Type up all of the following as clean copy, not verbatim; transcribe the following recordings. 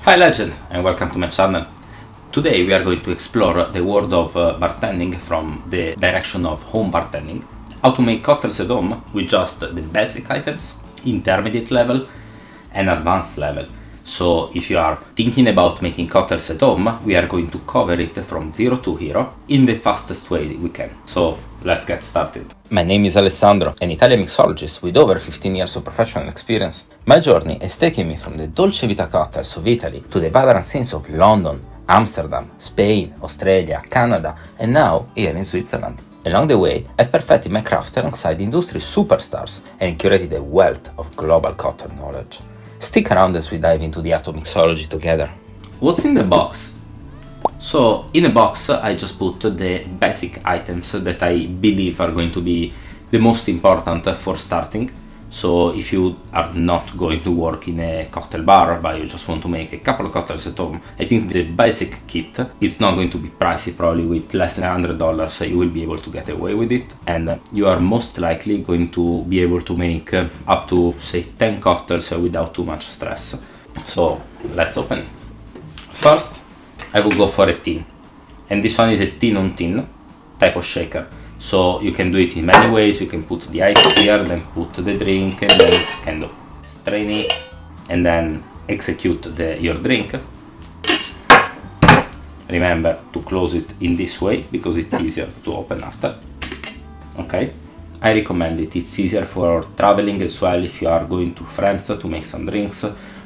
Hi legends, and welcome to my channel. Today we are going to explore the world of bartending from the direction of home bartending. How to make cocktails at home with just the basic items, intermediate level and advanced level. So if you are thinking about making cocktails at home, we are going to cover it from zero to hero in the fastest way we can. So let's get started. My name is Alessandro, an Italian mixologist with over 15 years of professional experience. My journey has taken me from the dolce vita cocktails of Italy to the vibrant scenes of London, Amsterdam, Spain, Australia, Canada, and now here in Switzerland. Along the way, I've perfected my craft alongside industry superstars and curated a wealth of global cocktail knowledge. Stick around as we dive into the art of mixology together. What's in the box? So, in a box I just put the basic items that I believe are going to be the most important for starting. So if you are not going to work in a cocktail bar, but you just want to make a couple of cocktails at home, I think the basic kit is not going to be pricey. Probably with less than $100 you will be able to get away with it, and you are most likely going to be able to make up to say 10 cocktails without too much stress. So let's open. First I will go for a tin, and this one is a tin on tin type of shaker. So you can do it in many ways. You can put the ice here, then put the drink, and then kind of strain it, and then execute your drink. Remember to close it in this way because it's easier to open after. Okay, I recommend it. It's easier for traveling as well if you are going to friends to make some drinks,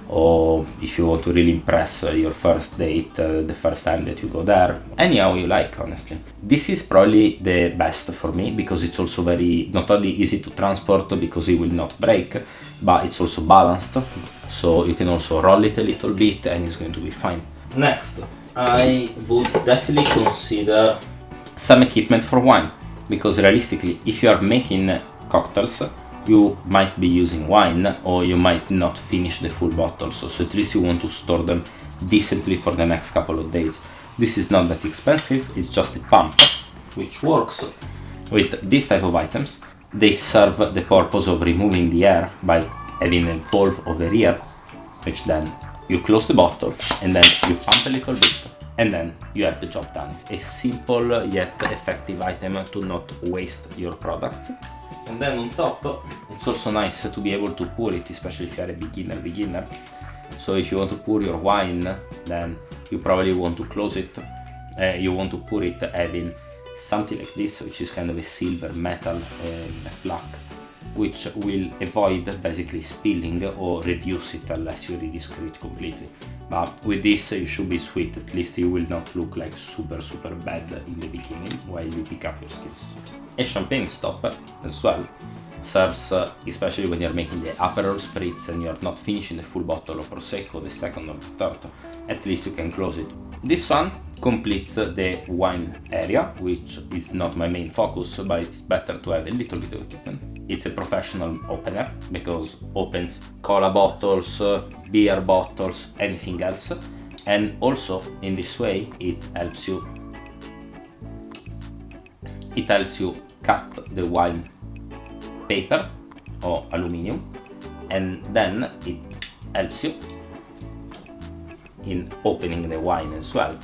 or if you want to really impress your first date the first time that you go there. Anyhow you like, honestly. This is probably the best for me because it's also very not only easy to transport because it will not break, but it's also balanced, so you can also roll it a little bit and it's going to be fine. Next, I would definitely consider some equipment for wine, because realistically if you are making cocktails you might be using wine, or you might not finish the full bottle, so at least you want to store them decently for the next couple of days. This is not that expensive, it's just a pump which works with this type of items. They serve the purpose of removing the air by having a valve over here, which then you close the bottle and then you pump a little bit and then you have the job done. A simple yet effective item to not waste your products. And then on top, it's also nice to be able to pour it, especially if you are a beginner. So if you want to pour your wine, then you probably want to close it. You want to pour it having something like this, which is kind of a silver metal plaque, which will avoid basically spilling or reduce it unless you really screw it completely. But with this you should be sweet. At least you will not look like super bad in the beginning while you pick up your skills. A champagne stopper as well serves especially when you're making the Aperol Spritz and you're not finishing the full bottle of Prosecco, the second or the third. At least you can close it. This one completes the wine area, which is not my main focus, but it's better to have a little bit of equipment. It's a professional opener because opens cola bottles, beer bottles, anything else, and also in this way it helps you cut the wine paper or aluminium, and then it helps you in opening the wine as well.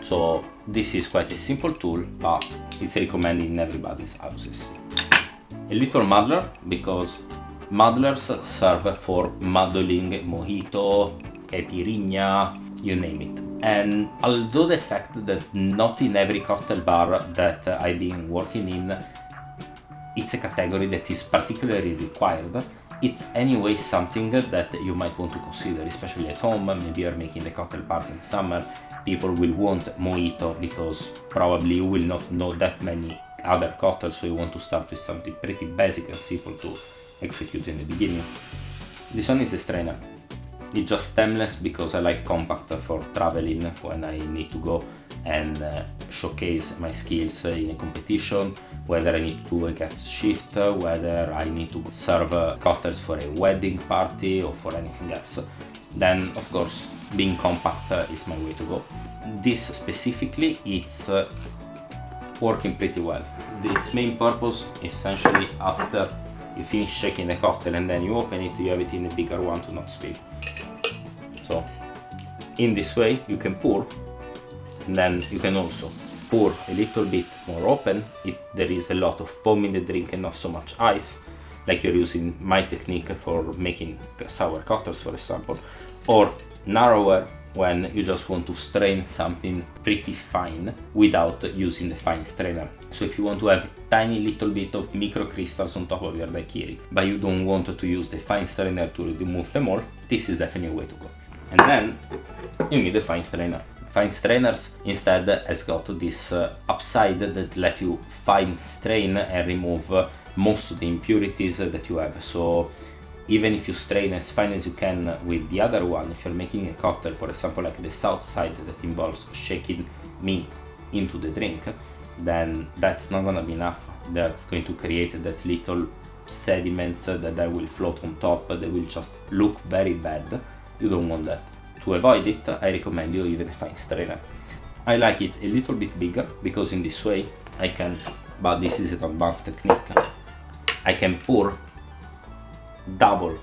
So this is quite a simple tool, but it's recommended in everybody's houses. A little muddler, because muddlers serve for muddling mojito, caipirinha, you name it. And although the fact that not in every cocktail bar that I've been working in it's a category that is particularly required, it's anyway something that you might want to consider, especially at home. Maybe you're making the cocktail party in summer, people will want mojito because probably you will not know that many other cocktails, so you want to start with something pretty basic and simple to execute in the beginning. This one is a strainer. It's just stemless because I like compact for traveling when I need to go and showcase my skills in a competition, whether I need to do a guest shift, whether I need to serve cocktails for a wedding party or for anything else. Then of course being compact is my way to go. This specifically, it's working pretty well. Its main purpose essentially, after you finish shaking the cocktail and then you open it, you have it in a bigger one to not spill. So In this way you can pour, and then you can also pour a little bit more open if there is a lot of foam in the drink and not so much ice, like you're using my technique for making sour cocktails, for example, or narrower when you just want to strain something pretty fine without using the fine strainer. So if you want to have a tiny little bit of microcrystals on top of your daiquiri, but you don't want to use the fine strainer to remove them all, this is definitely a way to go. And then you need a fine strainer. Fine strainers instead has got this upside that let you fine strain and remove most of the impurities that you have. So even if you strain as fine as you can with the other one, if you're making a cocktail, for example, like the south side that involves shaking mint into the drink, then that's not gonna be enough. That's going to create that little sediments that will float on top, that will just look very bad. You don't want that. To avoid it, I recommend you even a fine strainer. I like it a little bit bigger because in this way I can, but this is an advanced technique, I can pour double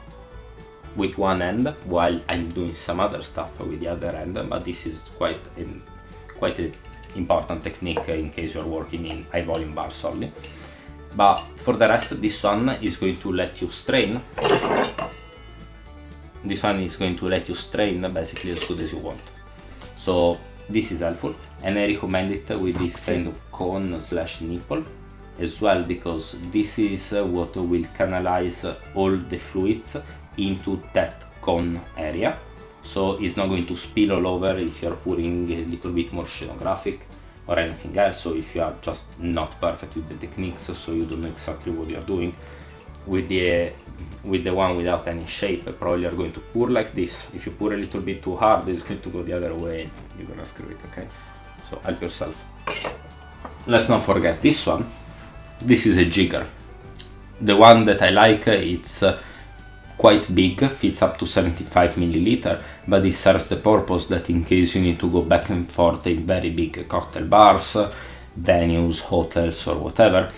with one end while I'm doing some other stuff with the other end, but this is quite an important technique in case you're working in high volume bars only. But for the rest, this one is going to let you strain. This one is going to let you strain basically as good as you want. So this is helpful, and I recommend it with this kind of cone slash nipple as well, because this is what will canalize all the fluids into that cone area. So it's not going to spill all over if you're pouring a little bit more oceanographic or anything else, so if you are just not perfect with the techniques, so you don't know exactly what you're doing. With the one without any shape, probably you're going to pour like this. If you pour a little bit too hard, it's going to go the other way, you're gonna screw it, okay? So help yourself. Let's not forget this one. This is a jigger. The one that I like, it's quite big, fits up to 75 milliliter, but it serves the purpose that in case you need to go back and forth in very big cocktail bars, venues, hotels or whatever.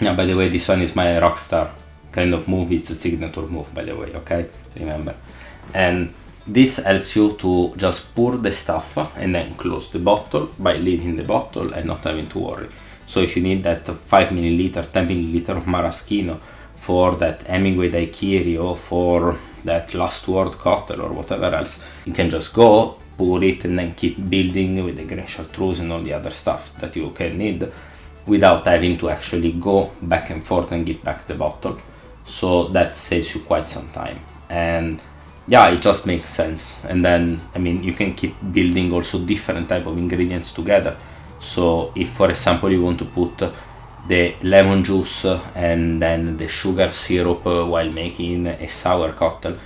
Yeah, by the way, this one is my rockstar kind of move, it's a signature move, by the way, okay? Remember. And this helps you to just pour the stuff and then close the bottle by leaving the bottle and not having to worry. So if you need that 5 milliliter, 10 milliliter of maraschino for that Hemingway daiquiri or for that last word cocktail or whatever else, you can just go, pour it and then keep building with the green chartreuse and all the other stuff that you can need without having to actually go back and forth and give back the bottle. So that saves you quite some time, and yeah, it just makes sense. And then, I mean, you can keep building also different type of ingredients together. So if, for example, you want to put the lemon juice and then the sugar syrup while making a sour cocktail,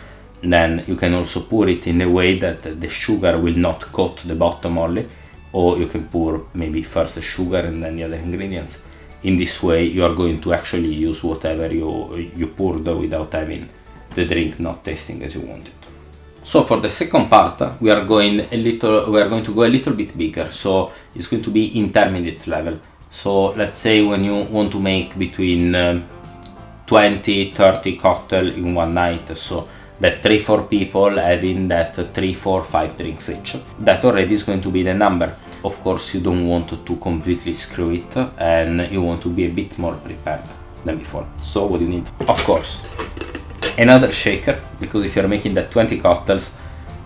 then you can also pour it in a way that the sugar will not coat the bottom only, or you can pour maybe first the sugar and then the other ingredients. In this way you are going to actually use whatever you poured without having the drink not tasting as you want it. So for the second part we are going to go a little bit bigger, so it's going to be intermediate level. So let's say when you want to make between 20-30 cocktail in one night, so that 3-4 people having that 3-4-5 drinks each, that already is going to be the number. Of course you don't want to completely screw it, and you want to be a bit more prepared than before. So what do you need? Of course another shaker, because if you're making that 20 cocktails,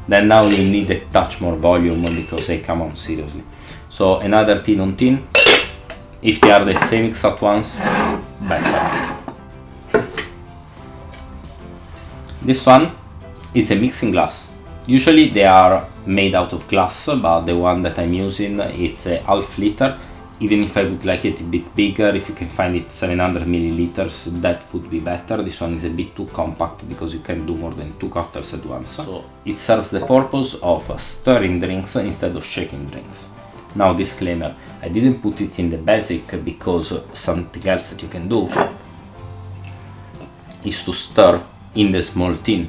then now you need a touch more volume, because hey, come on, seriously. So another tin on tin. If they are the same exact ones, better. This one is a mixing glass. Usually they are made out of glass, but the one that I'm using, it's a half liter. Even if I would like it a bit bigger, if you can find it 700 milliliters, that would be better. This one is a bit too compact because you can do more than 2 cocktails at once. So it serves the purpose of stirring drinks instead of shaking drinks. Now disclaimer, I didn't put it in the basic because something else that you can do is to stir in the small tin.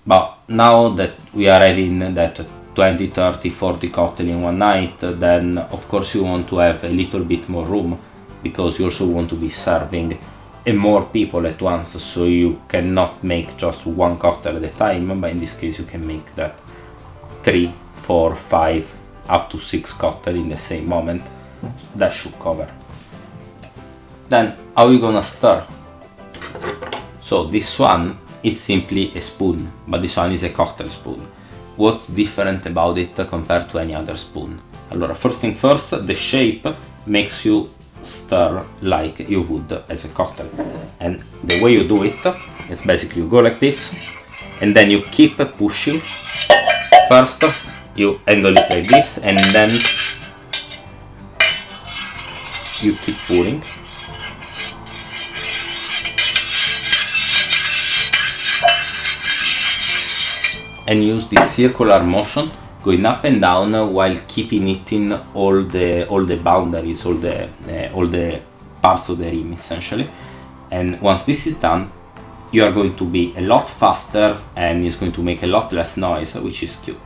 But now that we are having that 20, 30, 40 cocktail in one night, then of course you want to have a little bit more room, because you also want to be serving more people at once, so you cannot make just one cocktail at a time, but in this case you can make that 3, 4, 5, up to 6 cocktails in the same moment. That should cover. Then how are you gonna stir? So this one is simply a spoon, but this one is a cocktail spoon. What's different about it compared to any other spoon? Allora, first thing first, the shape makes you stir like you would as a cocktail. And the way you do it is basically you go like this, and then you keep pushing. First, you angle it like this, and then you keep pulling. And use this circular motion going up and down while keeping it in all the boundaries, all the parts of the rim essentially. And once this is done, you are going to be a lot faster and it's going to make a lot less noise, which is cute.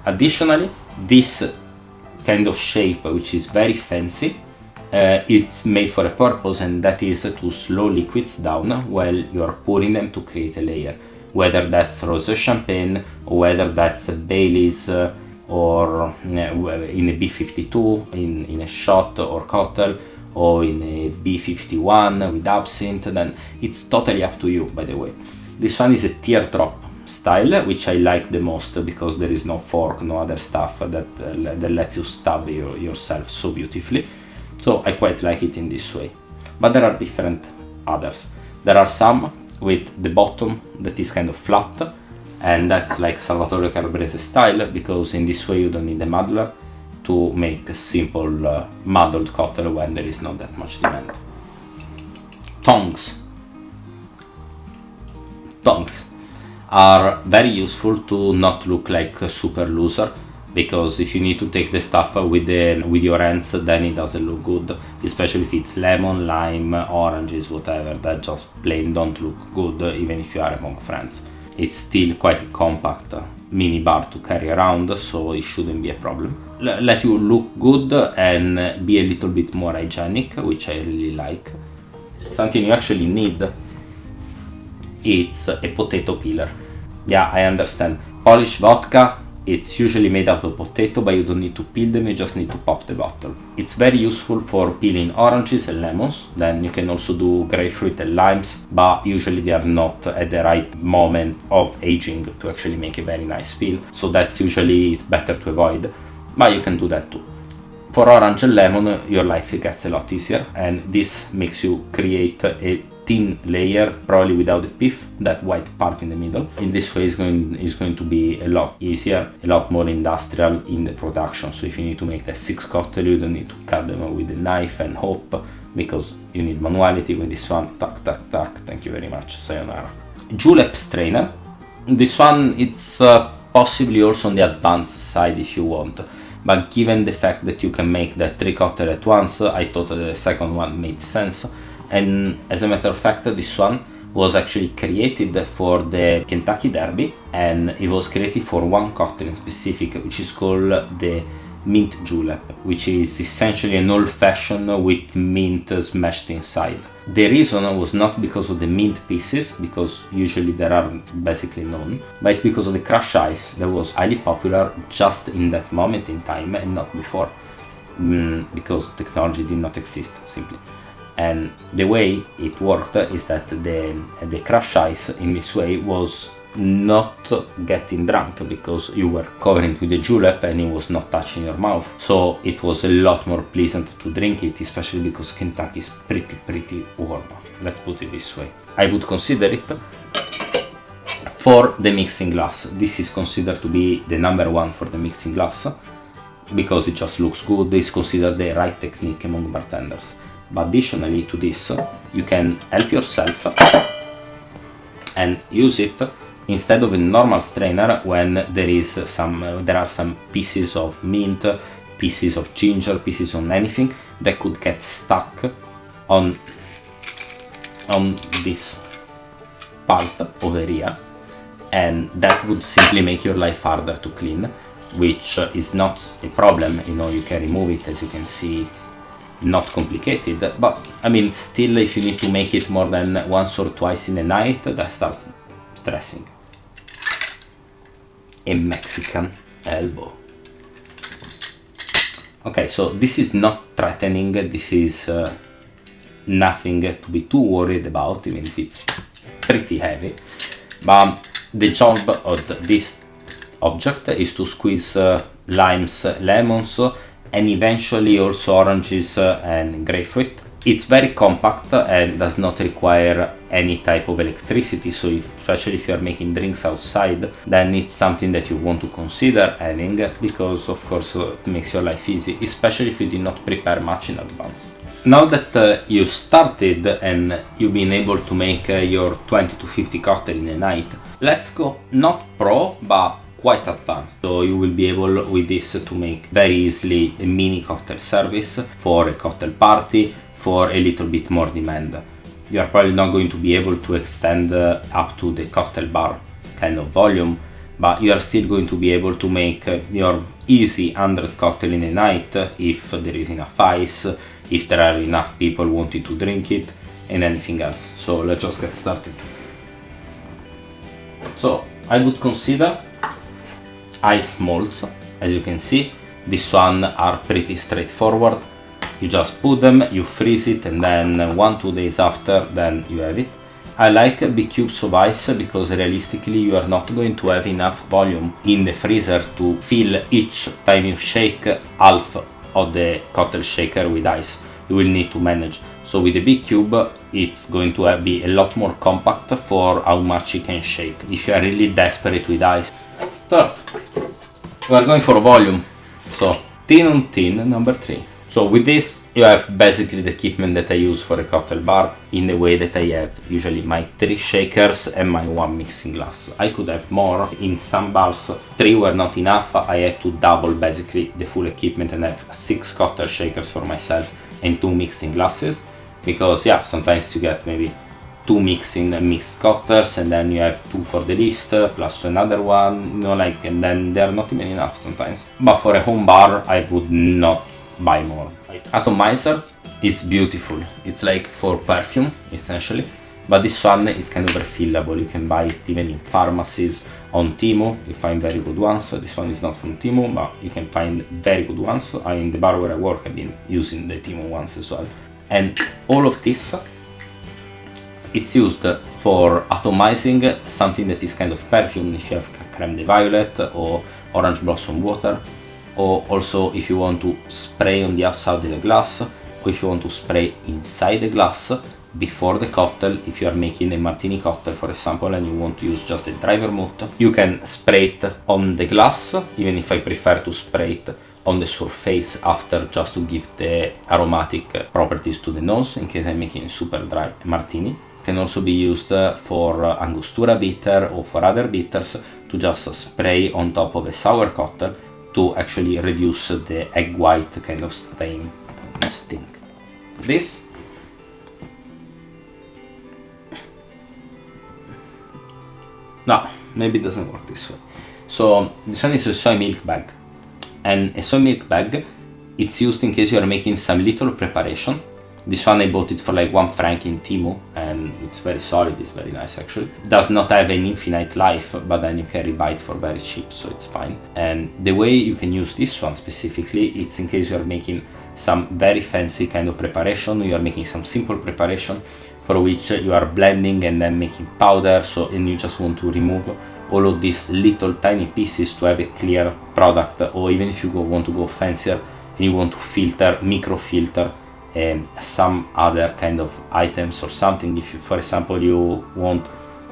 Additionally, this kind of shape, which is very fancy, it's made for a purpose, and that is to slow liquids down while you are pouring them to create a layer. Whether that's rosé champagne, or whether that's a Baileys, or in a B52 in a shot or cocktail, or in a B51 with absinthe, then it's totally up to you, by the way. This one is a teardrop style, which I like the most because there is no fork, no other stuff that lets you stab yourself so beautifully. So I quite like it in this way. But there are different others. There are some with the bottom that is kind of flat, and that's like Salvatore Calabrese style, because in this way you don't need a muddler to make a simple muddled cocktail when there is not that much demand. Tongs are very useful to not look like a super loser, because if you need to take the stuff with your hands, then it doesn't look good, especially if it's lemon, lime, oranges, whatever, that just plain don't look good even if you are among friends. It's still quite a compact mini bar to carry around, so it shouldn't be a problem. Let you look good and be a little bit more hygienic, which I really like. Something you actually need, it's a potato peeler. Yeah, I understand. Polish vodka, it's usually made out of potato, but you don't need to peel them, you just need to pop the bottle. It's very useful for peeling oranges and lemons. Then you can also do grapefruit and limes, but usually they are not at the right moment of aging to actually make a very nice peel. So that's usually it's better to avoid, but you can do that too. For orange and lemon, your life gets a lot easier, and this makes you create a thin layer, probably without the pith, that white part in the middle. In this way is going to be a lot easier, a lot more industrial in the production. So if you need to make the 6 cocktails, you don't need to cut them with a knife and hope, because you need manuality. With this one, tac tac tac, thank you very much, sayonara. Julep strainer, this one it's possibly also on the advanced side if you want, but given the fact that you can make the 3 cocktails at once, I thought the second one made sense. And as a matter of fact, this one was actually created for the Kentucky Derby, and it was created for one cocktail in specific, which is called the mint julep, which is essentially an old-fashioned with mint smashed inside. The reason was not because of the mint pieces, because usually there are basically none, but it's because of the crushed ice that was highly popular just in that moment in time and not before, because technology did not exist simply. And the way it worked is that the crushed ice in this way was not getting drunk, because you were covering with the julep and it was not touching your mouth, so it was a lot more pleasant to drink it, especially because Kentucky is pretty warm, let's put it this way. I would consider it for the mixing glass. This is considered to be the number one for the mixing glass, because it just looks good. It's considered the right technique among bartenders. But additionally to this, you can help yourself and use it instead of a normal strainer when there are some pieces of mint, pieces of ginger, pieces of anything that could get stuck on this part over here, and that would simply make your life harder to clean, which is not a problem. You can remove it. As you can see, it's not complicated, but I mean, still, if you need to make it more than once or twice in a night, that starts stressing. A Mexican elbow. Okay, so this is not threatening, this is nothing to be too worried about, even if it's pretty heavy. But the job of this object is to squeeze limes, lemons, and eventually also oranges and grapefruit. It's very compact and does not require any type of electricity, so especially if you are making drinks outside, then it's something that you want to consider having, because of course it makes your life easy, especially if you did not prepare much in advance. Now that you started and you've been able to make your 20 to 50 cocktail in a night, let's go not pro but quite advanced. So you will be able with this to make very easily a mini cocktail service for a cocktail party, for a little bit more demand. You are probably not going to be able to extend up to the cocktail bar kind of volume, but you are still going to be able to make your easy 100 cocktail in a night if there is enough ice, if there are enough people wanting to drink it, and anything else. So let's just get started. So I would consider ice molds. As you can see, this one are pretty straightforward. You just put them, you freeze it, and then 1-2 days after, then you have it. I like big cubes of ice because realistically you are not going to have enough volume in the freezer to fill each time you shake half of the cocktail shaker with ice. You will need to manage. So with a big cube, it's going to be a lot more compact for how much you can shake if you are really desperate with ice. Third, we are going for volume. So tin on tin number 3. So with this, you have basically the equipment that I use for a cocktail bar in the way that I have usually my 3 shakers and my 1 mixing glass. I could have more. In some bars, 3 were not enough. I had to double basically the full equipment and have 6 cocktail shakers for myself and 2 mixing glasses. Because yeah, sometimes you get maybe 2 mixing and mixed cocktails, and then you have 2 for the list plus another one, you know, like, and then they are not even enough sometimes. But for a home bar, I would not buy more. Atomizer is beautiful. It's like for perfume essentially, but this one is kind of refillable. You can buy it even in pharmacies, on Temu. You find very good ones. This one is not from Temu, but you can find very good ones. In the bar where I work, I've been using the Temu ones as well. And all of this, it's used for atomizing something that is kind of perfume, if you have creme de violet or orange blossom water, or also if you want to spray on the outside of the glass, or if you want to spray inside the glass before the cocktail. If you are making a martini cocktail, for example, and you want to use just a dry vermouth, you can spray it on the glass, even if I prefer to spray it on the surface after, just to give the aromatic properties to the nose in case I'm making a super dry martini. Can also be used for Angostura bitter or for other bitters to just spray on top of a sour cocktail to actually reduce the egg white kind of stain stink. This no, maybe it doesn't work this way. So this one is a soy milk bag, and a soy milk bag, it's used in case you are making some little preparation. This one I bought it for like 1 franc in Temu, and it's very solid, it's very nice actually. Does not have an infinite life, but then you can rebuy it for very cheap, so it's fine. And the way you can use this one specifically, it's in case you are making some very fancy kind of preparation, you are making some simple preparation for which you are blending and then making powder, so, and you just want to remove all of these little tiny pieces to have a clear product, or even if you want to go fancier and you want to filter, micro filter some other kind of items or something. If you, for example, you want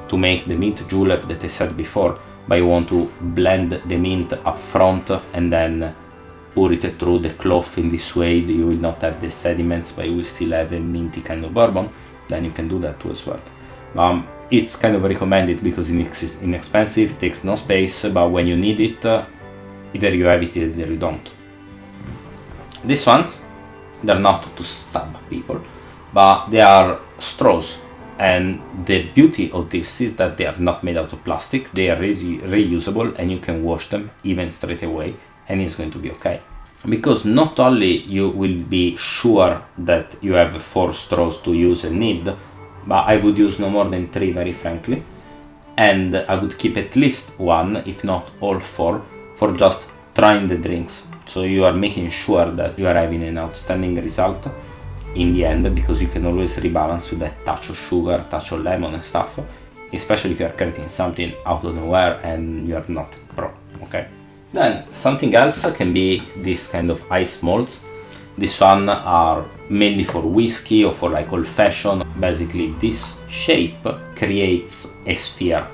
to make the mint julep that I said before, but you want to blend the mint up front and then pour it through the cloth in this way, you will not have the sediments, but you will still have a minty kind of bourbon, then you can do that too as well. It's kind of recommended because it's inexpensive, takes no space, but when you need it, either you have it, either you don't. These ones, they're not to stab people, but they are straws, and the beauty of this is that they are not made out of plastic, they are reusable, and you can wash them even straight away and it's going to be okay. Because not only you will be sure that you have 4 straws to use and need, but I would use no more than 3 very frankly, and I would keep at least 1, if not all 4, for just trying the drinks. So you are making sure that you are having an outstanding result in the end, because you can always rebalance with that touch of sugar, touch of lemon and stuff, especially if you are creating something out of nowhere and you are not a pro, okay? Then something else can be this kind of ice molds. This one are mainly for whiskey or for like old fashioned. Basically this shape creates a sphere,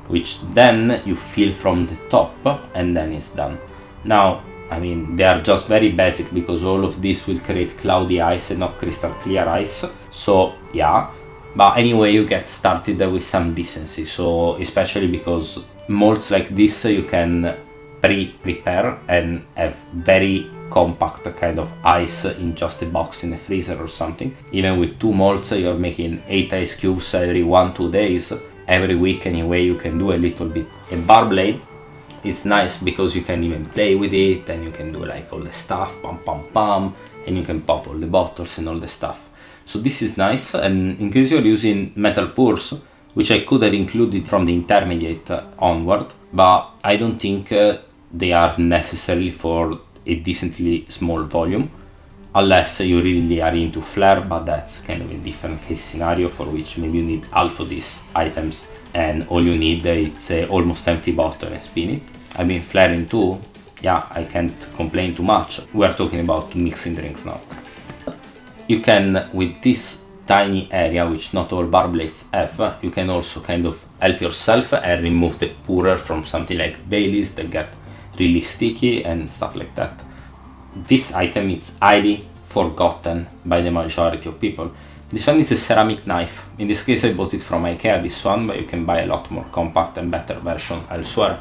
which then you fill from the top and then it's done. Now, I mean, they are just very basic because all of this will create cloudy ice and not crystal clear ice. So yeah, but anyway, you get started with some decency. So especially because molds like this you can prepare and have very compact kind of ice in just a box in the freezer or something. Even with 2 molds, you're making 8 ice cubes every 1-2 days. Every week anyway, you can do a little bit. A bar blade, it's nice because you can even play with it and you can do like all the stuff, pam pam pam, and you can pop all the bottles and all the stuff. So this is nice, and in case you're using metal purs, which I could have included from the intermediate onward, but I don't think they are necessary for a decently small volume, unless you really are into flare, but that's kind of a different case scenario for which maybe you need half of these items and all you need is a almost empty bottle and spin it. I mean, flaring too, yeah, I can't complain too much. We're talking about mixing drinks now. You can, with this tiny area, which not all bar blades have, you can also kind of help yourself and remove the pourer from something like Baileys that get really sticky and stuff like that. This item is highly forgotten by the majority of people. This one is a ceramic knife. In this case I bought it from IKEA, this one, but you can buy a lot more compact and better version elsewhere.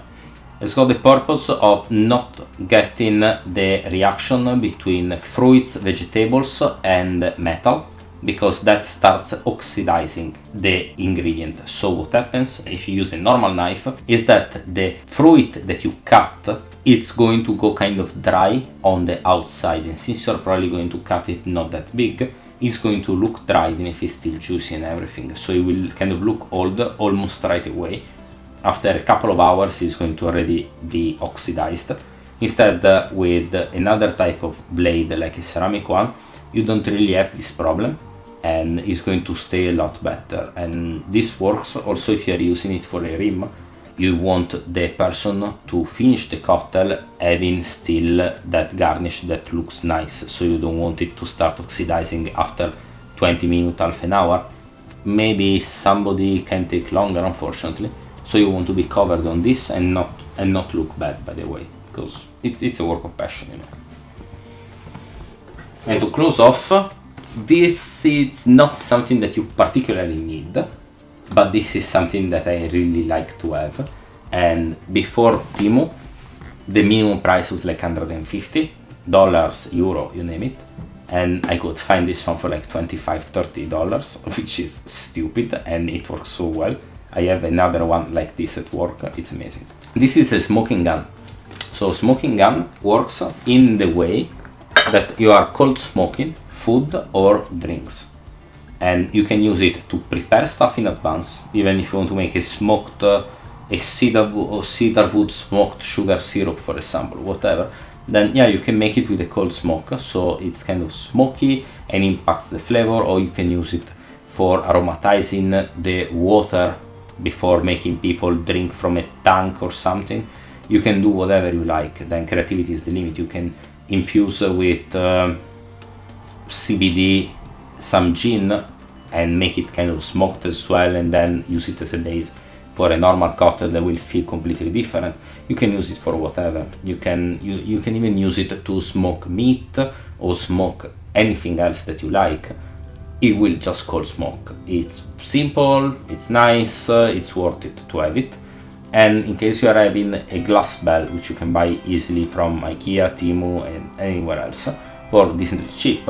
It's got the purpose of not getting the reaction between fruits, vegetables and metal, because that starts oxidizing the ingredient. So what happens if you use a normal knife is that the fruit that you cut, it's going to go kind of dry on the outside, and since you're probably going to cut it not that big, it's going to look dry even if it's still juicy and everything. So it will kind of look old almost right away. After a couple of hours it's going to already be oxidized. Instead, with another type of blade like a ceramic one, you don't really have this problem and it's going to stay a lot better. And this works also if you're using it for a rim. You want the person to finish the cocktail having still that garnish that looks nice, so you don't want it to start oxidizing after 20 minutes, half an hour. Maybe somebody can take longer, unfortunately, so you want to be covered on this and not look bad, by the way, because it's a work of passion, you know. And to close off, this is not something that you particularly need, but this is something that I really like to have. And before Temu, the minimum price was like $150, euro, you name it, and I could find this one for like $25-30, which is stupid, and it works so well. I have another one like this at work, it's amazing. This is a smoking gun. So smoking gun works in the way that you are cold smoking food or drinks, and you can use it to prepare stuff in advance. Even if you want to make a smoked a cedar wood smoked sugar syrup, for example, whatever, then yeah, you can make it with a cold smoke, so it's kind of smoky and impacts the flavor. Or you can use it for aromatizing the water before making people drink from a tank or something. You can do whatever you like, then creativity is the limit. You can infuse with CBD some gin and make it kind of smoked as well, and then use it as a base for a normal cocktail that will feel completely different. You can use it for whatever. You can even use it to smoke meat or smoke anything else that you like. It will just cold smoke. It's simple, it's nice, it's worth it to have it. And in case you are having a glass bell, which you can buy easily from IKEA, Temu and anywhere else for decently cheap,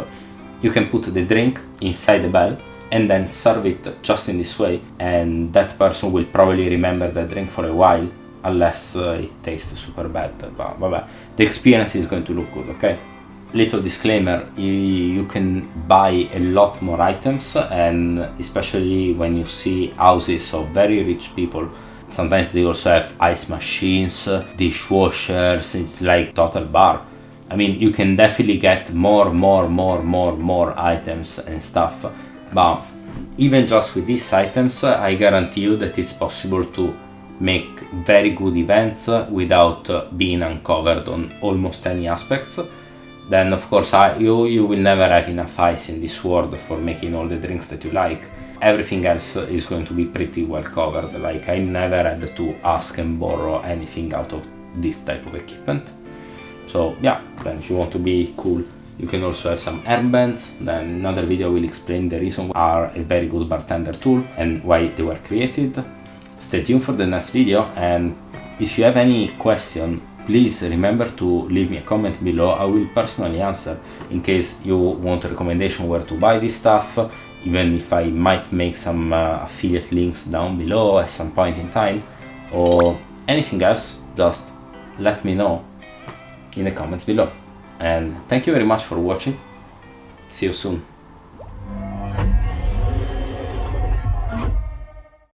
you can put the drink inside the bell and then serve it just in this way, and that person will probably remember that drink for a while, unless it tastes super bad, but the experience is going to look good, okay? Little disclaimer, you can buy a lot more items, and especially when you see houses of very rich people Sometimes they also have ice machines, dishwashers. It's like total bar. I mean, you can definitely get more items and stuff, but even just with these items, I guarantee you that it's possible to make very good events without being uncovered on almost any aspects. Then of course you will never have enough ice in this world for making all the drinks that you like. Everything else is going to be pretty well covered. Like, I never had to ask and borrow anything out of this type of equipment. So yeah, then if you want to be cool, you can also have some herb bands. Then another video will explain the reason why are a very good bartender tool and why they were created. Stay tuned for the next video, and if you have any question, please remember to leave me a comment below. I will personally answer in case you want a recommendation where to buy this stuff, even if I might make some affiliate links down below at some point in time, or anything else. Just let me know in the comments below. And thank you very much for watching. See you soon.